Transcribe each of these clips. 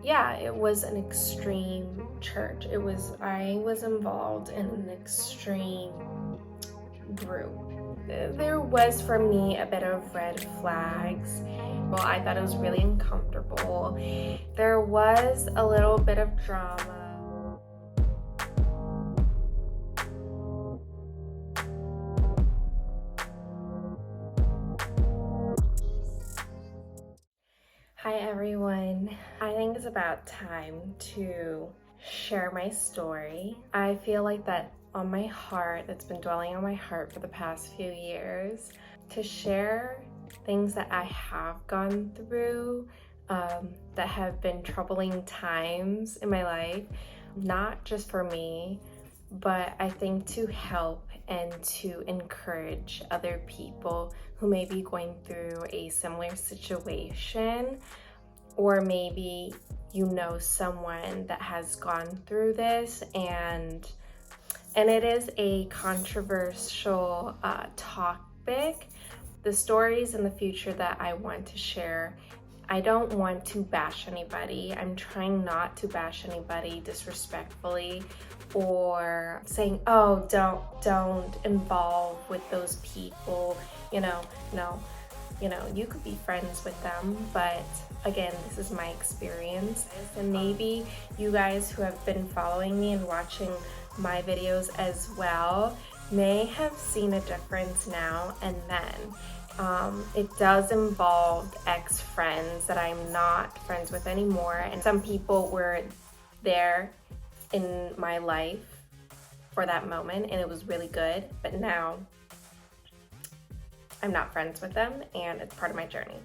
yeah, it was an extreme church. I was involved in an extreme group. There was for me a bit of red flags. Well, I thought it was really uncomfortable. There was a little bit of drama. Hi everyone. I think it's about time to share my story. I feel like that on my heart, that's been dwelling on my heart for the past few years, to share things that I have gone through that have been troubling times in my life, not just for me, but I think to help and to encourage other people who may be going through a similar situation, or maybe you know someone that has gone through this, and it is a controversial topic. The stories in the future that I want to share, I don't want to bash anybody. I'm trying not to bash anybody disrespectfully or saying, oh, don't involve with those people, no. You could be friends with them, but again, this is my experience. And maybe you guys who have been following me and watching my videos as well may have seen a difference now and then. It does involve ex-friends that I'm not friends with anymore, and some people were there in my life for that moment and it was really good, but now I'm not friends with them and it's part of my journey.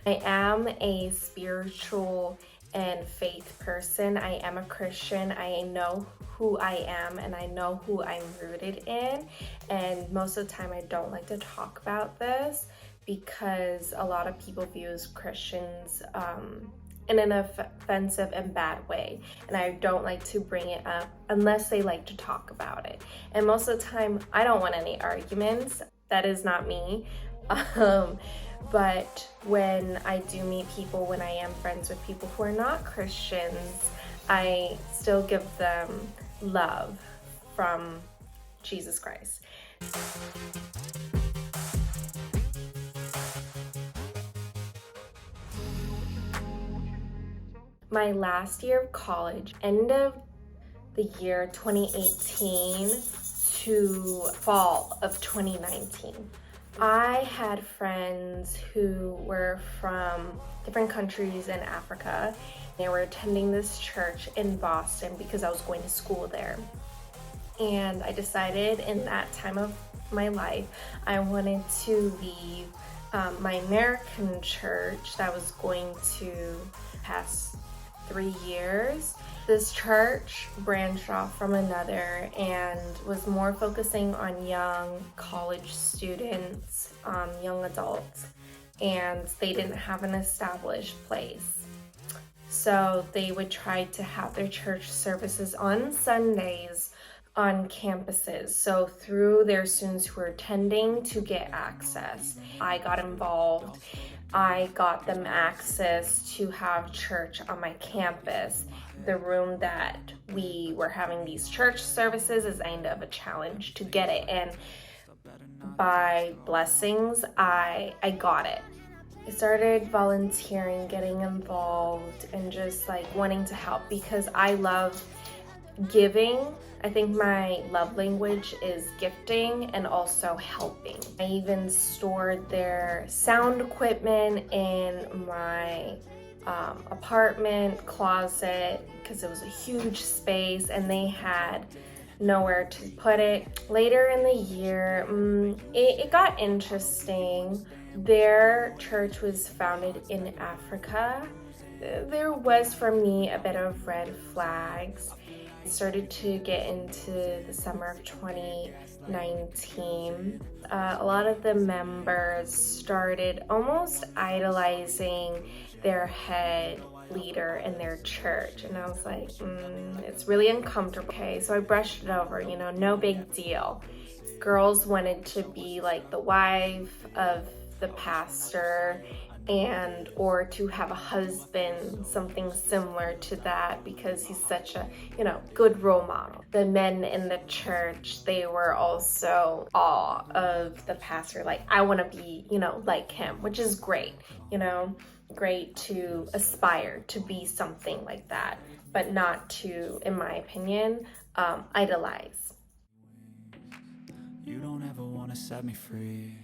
I am a spiritual and faith person. I am a Christian. I know who I am and I know who I'm rooted in, and most of the time I don't like to talk about this because a lot of people view Christians in an offensive and bad way, and I don't like to bring it up unless they like to talk about it. And most of the time I don't want any arguments. That is not me. But when I do meet people, when I am friends with people who are not Christians, I still give them love from Jesus Christ. My last year of college, end of the year 2018 to fall of 2019. I had friends who were from different countries in Africa. They were attending this church in Boston because I was going to school there. And I decided in that time of my life, I wanted to leave my American church that was going to past 3 years. This church branched off from another and was more focusing on young college students, young adults, and they didn't have an established place. So they would try to have their church services on Sundays on campuses. So through their students who were attending to get access, I got involved. I got them access to have church on my campus. The room that we were having these church services is kind of a challenge to get it, and by blessings, I got it. I started volunteering, getting involved, and just like wanting to help because I love giving. I think my love language is gifting and also helping. I even stored their sound equipment in my apartment closet because it was a huge space and they had nowhere to put it. Later in the year, it got interesting. Their church was founded in Africa. There was for me a bit of red flags. I started to get into the summer of 2019. A lot of the members started almost idolizing their head leader in their church, and I was like, it's really uncomfortable. Okay, so I brushed it over, no big deal. Girls wanted to be like the wife of the pastor, and or to have a husband, something similar to that, because he's such a, good role model. The men in the church, they were also awe of the pastor. Like, I want to be, like him, which is great, great to aspire to be something like that, but not to, in my opinion, idolize. You don't ever want to set me free.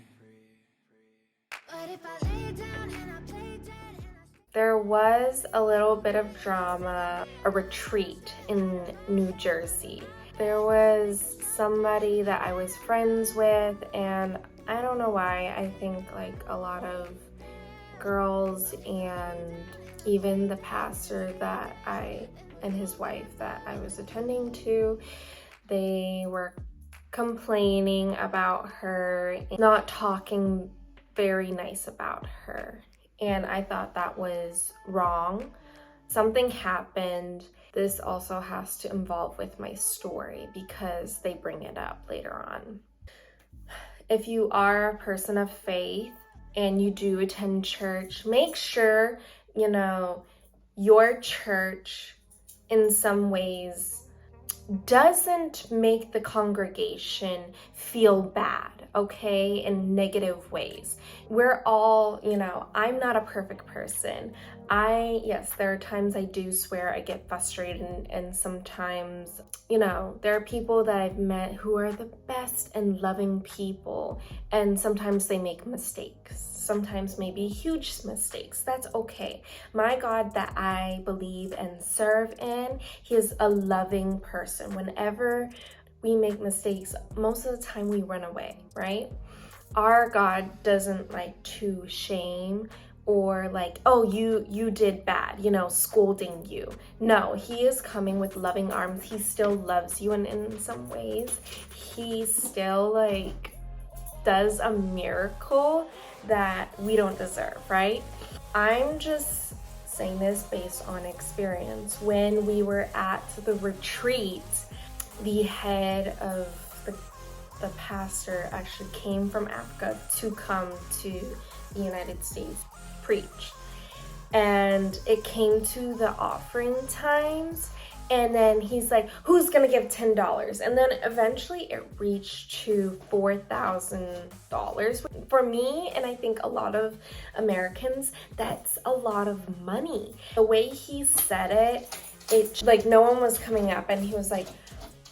But if I lay down and I play dead. There was a little bit of drama, a retreat in New Jersey. There was somebody that I was friends with, and I don't know why, I think like a lot of girls and even the pastor and his wife that I was attending to, they were complaining about her, not talking very nice about her. And I thought that was wrong. Something happened. This also has to involve with my story because they bring it up later on. If you are a person of faith and you do attend church, make sure, your church in some ways doesn't make the congregation feel bad, okay, in negative ways. We're all, I'm not a perfect person. Yes, there are times I do swear, I get frustrated, and sometimes, there are people that I've met who are the best and loving people, and sometimes they make mistakes. Sometimes maybe huge mistakes. That's okay. My God that I believe and serve in, he is a loving person. Whenever we make mistakes, most of the time we run away, right? Our God doesn't like to shame or like, oh, you did bad, scolding you. No, he is coming with loving arms. He still loves you, and in some ways, he still does a miracle that we don't deserve, right? I'm just saying this based on experience. When we were at the retreat, the head of the pastor actually came from Africa to come to the United States preach. And it came to the offering times, and then he's like, who's gonna give $10? And then eventually it reached to $4,000. For me, and I think a lot of Americans, that's a lot of money. The way he said it like no one was coming up, and he was like,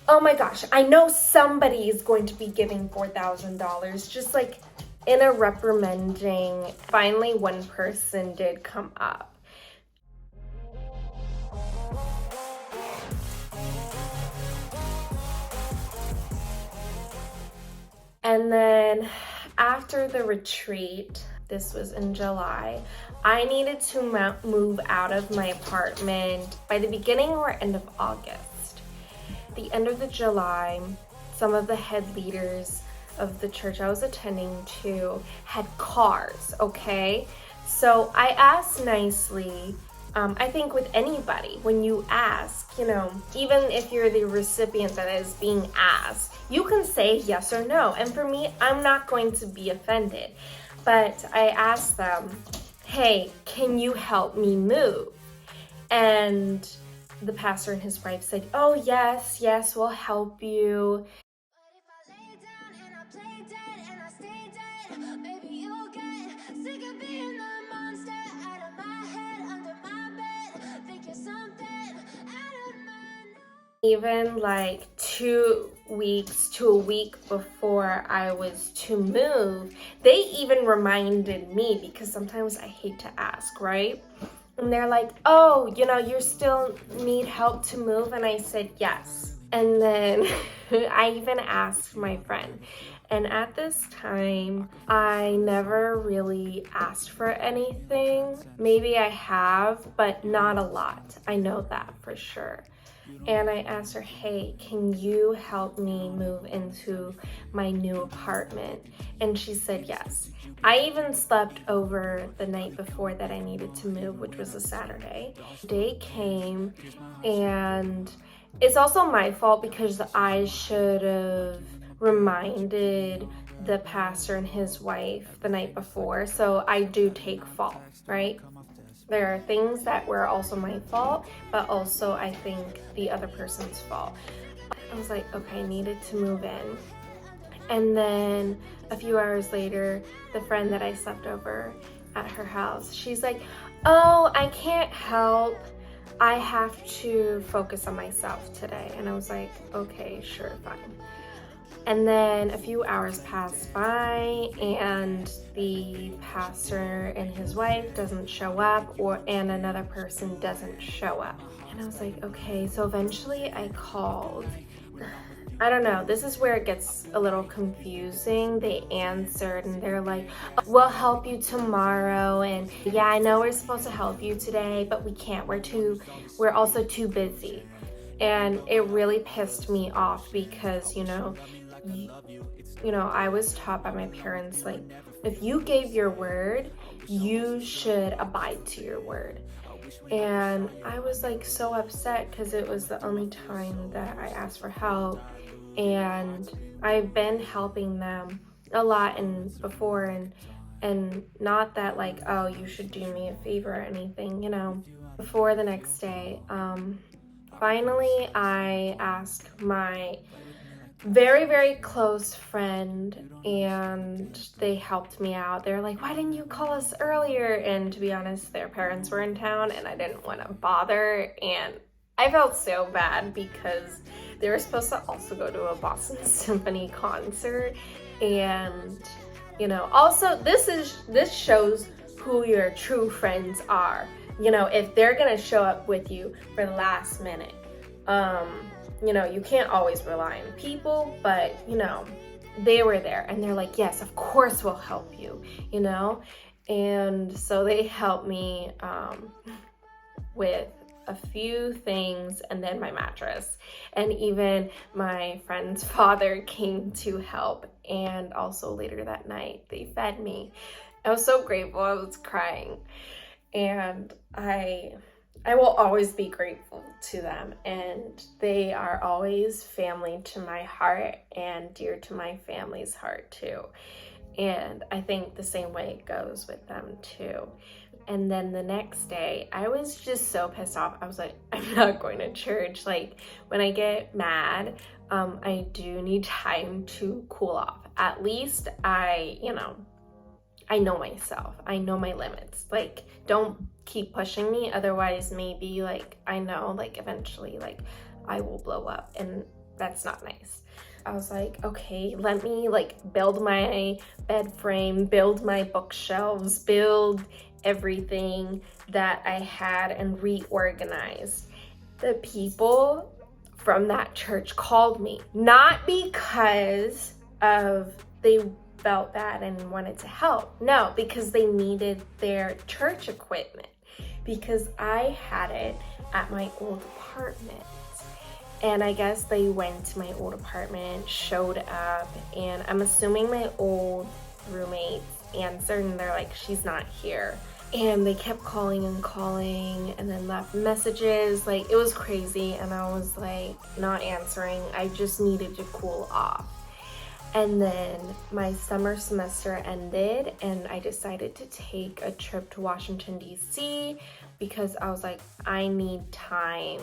oh my gosh, I know somebody is going to be giving $4,000, just like in a reprimanding. Finally, one person did come up. And then after the retreat, this was in July, I needed to move out of my apartment by the beginning or end of August. The end of the July, some of the head leaders of the church I was attending to had cars, okay? So I asked nicely. I think with anybody, when you ask, even if you're the recipient that is being asked, you can say yes or no. And for me, I'm not going to be offended. But I asked them, hey, can you help me move? And the pastor and his wife said, oh, yes, we'll help you. Even 2 weeks to a week before I was to move, they even reminded me, because sometimes I hate to ask, right? And they're like, oh, you still need help to move? And I said, yes. And then I even asked my friend. And at this time, I never really asked for anything. Maybe I have, but not a lot. I know that for sure. And I asked her, hey, can you help me move into my new apartment? And she said yes. I even slept over the night before that I needed to move, which was a Saturday. The day came, and it's also my fault because I should have reminded the pastor and his wife the night before, so I do take fault, right? There are things that were also my fault, but also I think the other person's fault. I was like, okay, I needed to move in. And then a few hours later, the friend that I slept over at her house, she's like, oh, I can't help. I have to focus on myself today. And I was like, okay, sure, fine. And then a few hours passed by and the pastor and his wife doesn't show up, and another person doesn't show up. And I was like, okay, so eventually I called. I don't know, this is where it gets a little confusing. They answered and they're like, we'll help you tomorrow, and yeah, I know we're supposed to help you today, but we can't, we're also too busy. And it really pissed me off because, I was taught by my parents, like, if you gave your word, you should abide to your word. And I was like so upset because it was the only time that I asked for help, and I've been helping them a lot before, and not that like, oh, you should do me a favor or anything, Before the next day, finally I asked my very, very close friend, and they helped me out. They're like, why didn't you call us earlier? And to be honest, their parents were in town and I didn't want to bother, and I felt so bad because they were supposed to also go to a Boston Symphony concert. And also this shows who your true friends are, if they're gonna show up with you for the last minute. You can't always rely on people, but they were there and they're like, yes, of course we'll help you, and so they helped me with a few things, and then my mattress, and even my friend's father came to help, and also later that night they fed me. I was so grateful. I was crying, and I will always be grateful to them, and they are always family to my heart and dear to my family's heart too. And I think the same way it goes with them too. And then the next day, I was just so pissed off. I was like, I'm not going to church. Like, when I get mad, I do need time to cool off. At least I know myself. I know my limits. Like, don't keep pushing me. Otherwise, maybe I know eventually I will blow up, and that's not nice. I was like, okay, let me build my bed frame, build my bookshelves, build everything that I had and reorganize. The people from that church called me, not because of they felt bad and wanted to help. No, because they needed their church equipment, because I had it at my old apartment. And I guess they went to my old apartment, showed up, and I'm assuming my old roommates answered and they're like, she's not here. And they kept calling and then left messages. It was crazy, and I was not answering. I just needed to cool off. And then my summer semester ended, and I decided to take a trip to Washington, D.C. because I was like, I need time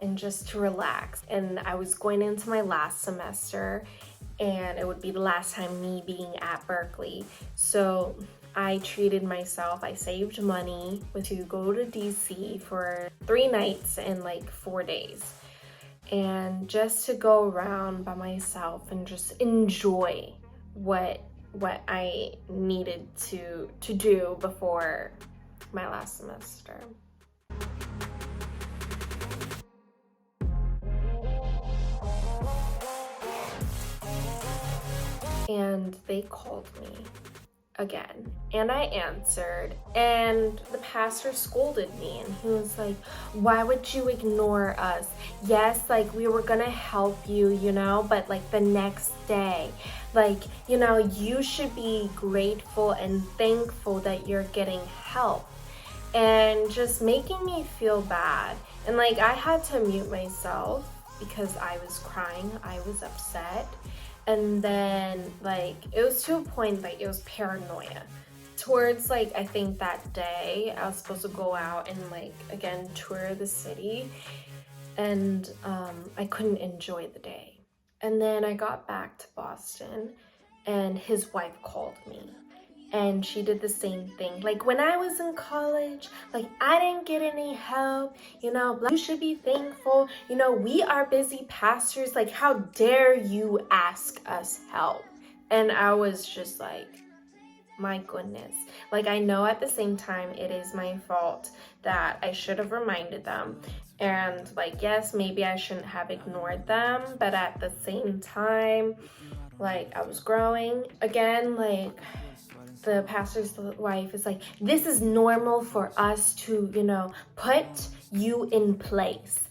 and just to relax. And I was going into my last semester, and it would be the last time me being at Berklee. So I treated myself. I saved money to go to DC for 3 nights and 4 days. And just to go around by myself and just enjoy what I needed to do before my last semester. And they called me again, and I answered, and the pastor scolded me, and he was like, why would you ignore us? Yes, we were gonna help you, but the next day, you should be grateful and thankful that you're getting help. And just making me feel bad. And I had to mute myself because I was crying, I was upset. And then like it was to a point like it was paranoia. Towards like I think that day I was supposed to go out and like again tour the city, and I couldn't enjoy the day. And then I got back to Boston and his wife called me and she did the same thing. Like when I was in college, like I didn't get any help, you know, you should be thankful. You know, we are busy pastors. Like how dare you ask us help? And I was just like, my goodness. Like I know at the same time it is my fault that I should have reminded them. And like, yes, maybe I shouldn't have ignored them, but at the same time, like I was growing. Again, like the pastor's wife is like, this is normal for us to, you know, put you in place.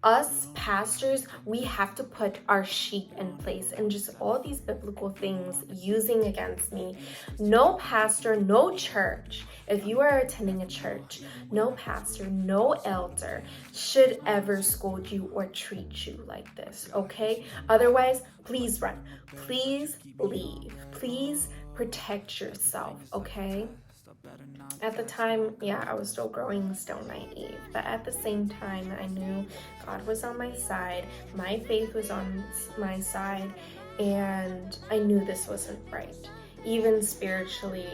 Us pastors, we have to put our sheep in place, and just all these biblical things using against me. No pastor, no church, if you are attending a church, no pastor, no elder should ever scold you or treat you like this, okay? Otherwise, please run, please leave, please protect yourself, okay? At the time, yeah, I was still growing, still naive, but at the same time, I knew God was on my side, my faith was on my side, and I knew this wasn't right. Even spiritually,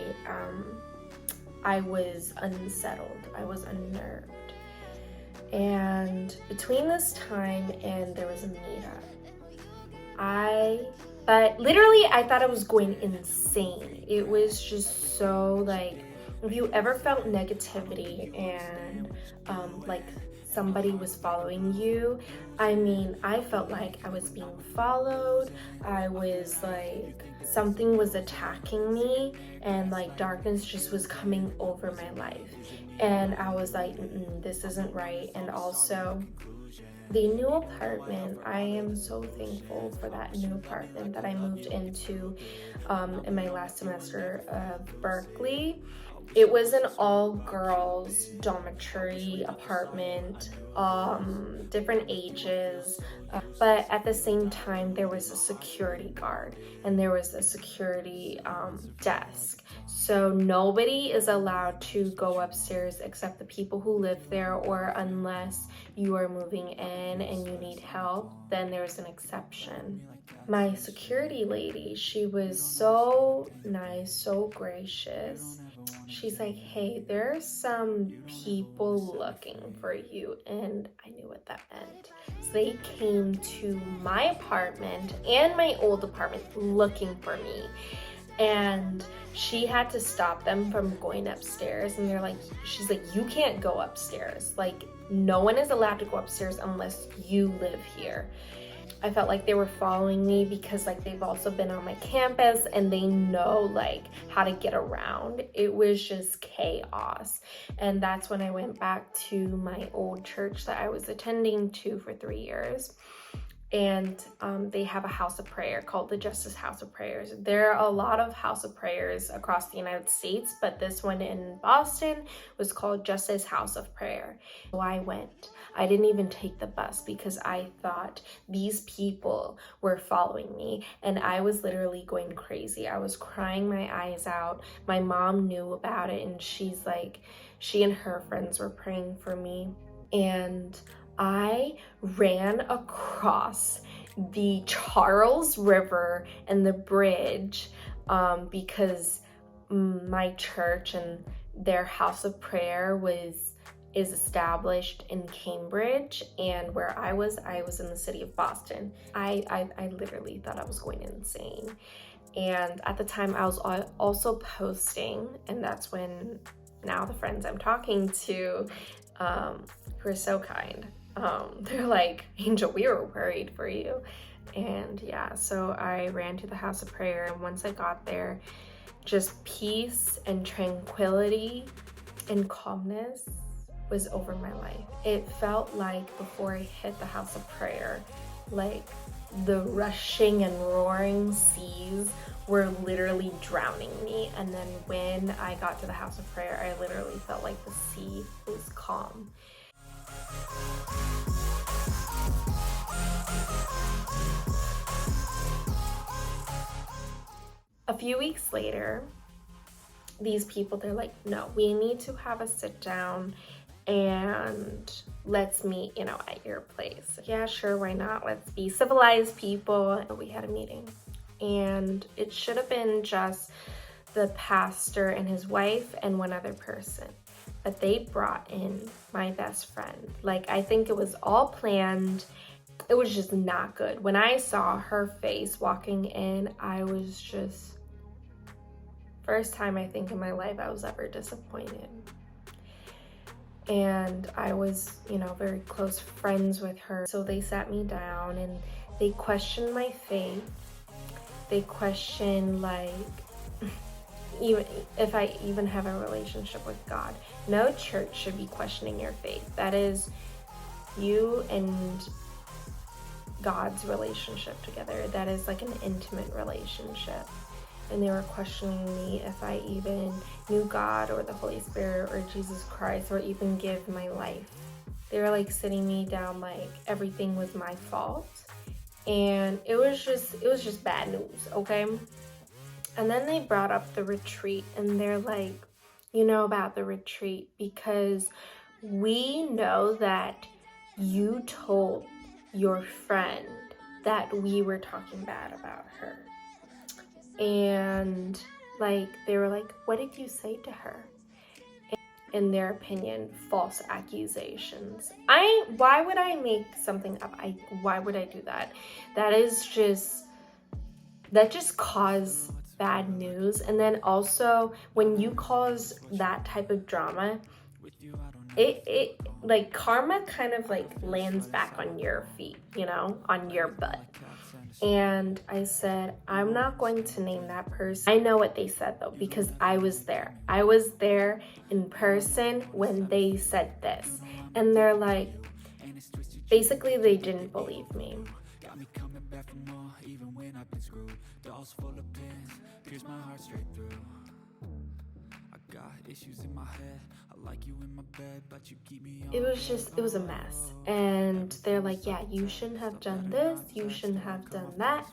I was unsettled, I was unnerved. And between this time and there was a meetup, but literally I thought I was going insane. It was just so like, if you ever felt negativity and like somebody was following you, I mean, I felt like I was being followed. I was like, something was attacking me, and like darkness just was coming over my life. And I was like, this isn't right. And also, the new apartment, I am so thankful for that new apartment that I moved into in my last semester of Berklee. It was an all-girls dormitory apartment, different ages, but at the same time there was a security guard and there was a security desk. So nobody is allowed to go upstairs except the people who live there, or unless you are moving in and you need help, then there's an exception. My security lady, she was so nice, so gracious. She's like, hey, there's some people looking for you, and I knew what that meant. So they came to my apartment and my old apartment looking for me. And she had to stop them from going upstairs, and they're like, she's like, you can't go upstairs. Like, no one is allowed to go upstairs unless you live here. I felt like they were following me because like they've also been on my campus and they know like how to get around. It was just chaos. And that's when I went back to my old church that I was attending to for 3 years. And they have a house of prayer called the Justice House of Prayers. There are a lot of house of prayers across the United States, but this one in Boston was called Justice House of Prayer. So I went. I didn't even take the bus because I thought these people were following me, and I was literally going crazy. I was crying my eyes out. My mom knew about it, and she's like, she and her friends were praying for me. And I ran across the Charles River and the bridge because my church and their house of prayer is established in Cambridge, and where I was in the city of Boston. I literally thought I was going insane. And at the time I was also posting, and that's when now the friends I'm talking to who are so kind, they're like, Angel, we were worried for you. And yeah, so I ran to the house of prayer, and once I got there, just peace and tranquility and calmness was over my life. It felt like before I hit the house of prayer, like the rushing and roaring seas were literally drowning me. And then when I got to the house of prayer, I literally felt like the sea was calm. few weeks later, these people, they're like, no, we need to have a sit down and let's meet, at your place. Yeah, sure, why not? Let's be civilized people. We had a meeting, and it should have been just the pastor and his wife and one other person. But they brought in my best friend. Like, I think it was all planned. It was just not good. When I saw her face walking in, I was just, first time I think in my life I was ever disappointed. And I was, very close friends with her. So they sat me down and they questioned my faith. They questioned, like, even if I even have a relationship with God. No church should be questioning your faith. That is you and God's relationship together. That is like an intimate relationship. And they were questioning me if I even knew God or the Holy Spirit or Jesus Christ or even give my life. They were like sitting me down like everything was my fault. And it was just bad news, okay? And then they brought up the retreat, and they're like, you know about the retreat because we know that you told your friend that we were talking bad about her. And like, they were like, what did you say to her? In their opinion, false accusations. Why would I make something up? Why would I do that? That just caused bad news. And then also when you cause that type of drama, it like karma kind of like lands back on your feet, on your butt. And I said, I'm not going to name that person. I know what they said though, because I was there. I was there in person when they said this. And they're like, basically they didn't believe me. It was a mess. And they're like, yeah, you shouldn't have done this, you shouldn't have done that.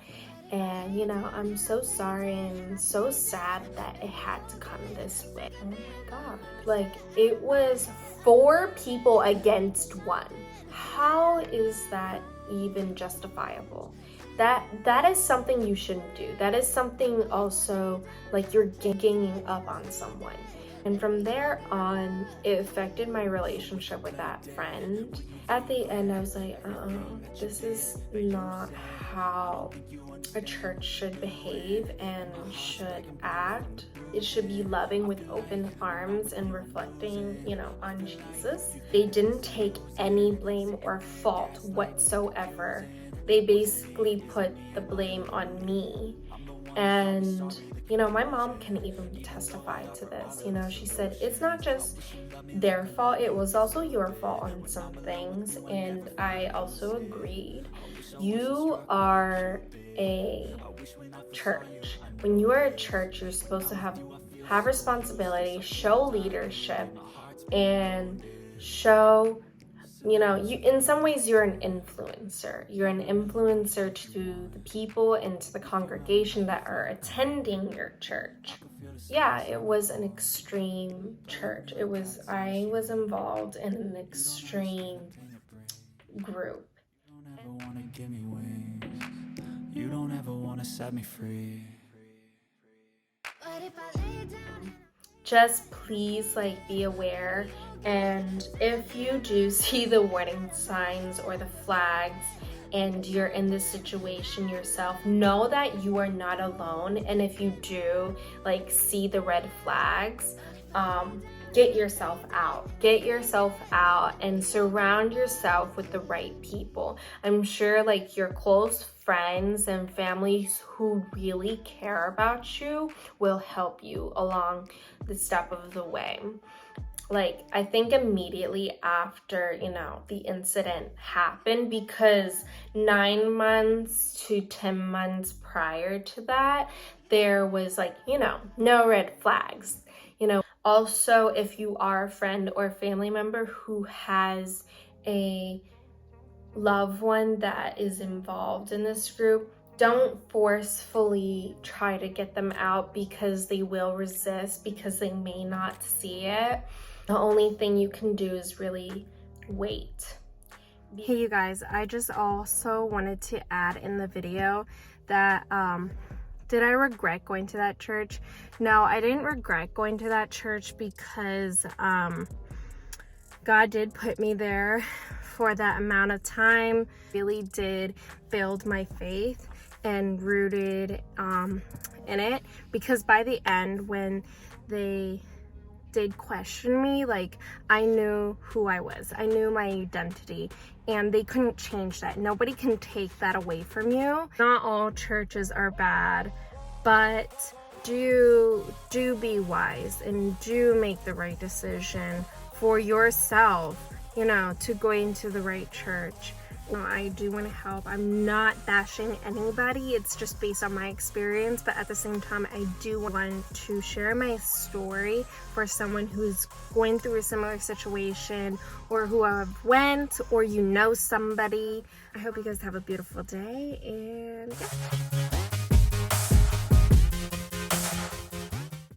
And I'm so sorry and so sad that it had to come this way. Oh my God. Like, it was 4 people against 1. How is that even justifiable? That is something you shouldn't do. That is something also like you're ganging up on someone. And from there on, it affected my relationship with that friend. At the end, I was like, this is not how a church should behave and should act. It should be loving with open arms and reflecting, on Jesus. They didn't take any blame or fault whatsoever. They basically put the blame on me. And my mom can even testify to this. She said, it's not just their fault, it was also your fault on some things. And I also agreed. You are a church. When you are a church, you're supposed to have responsibility, show leadership, and show you in some ways you're an influencer. You're an influencer to the people and to the congregation that are attending your church. Yeah, it was an extreme church. I was involved in an extreme group. You don't ever want to set me free. But if I lay down, just please be aware, and if you do see the warning signs or the flags and you're in this situation yourself, know that you are not alone. And if you do see the red flags, get yourself out and surround yourself with the right people. I'm sure your close friends and families who really care about you will help you along the step of the way. I think immediately after, the incident happened, because 9 months to 10 months prior to that, there was no red flags. Also, if you are a friend or family member who has a loved one that is involved in this group, Don't forcefully try to get them out because they will resist, because they may not see it. The only thing you can do is really wait. Hey you guys, I just also wanted to add in the video that did I regret going to that church? No, I didn't regret going to that church because God did put me there for that amount of time. Really did build my faith and rooted in it, because by the end, when they did question me, like, I knew who I was. I knew my identity, and they couldn't change that. Nobody can take that away from you. Not all churches are bad, but do be wise and do make the right decision for yourself, you know, to going to the right church. You know, I do want to help. I'm not bashing anybody. It's just based on my experience, but at the same time, I do want to share my story for someone who's going through a similar situation, or who have went, or you know somebody. I hope you guys have a beautiful day, and yeah.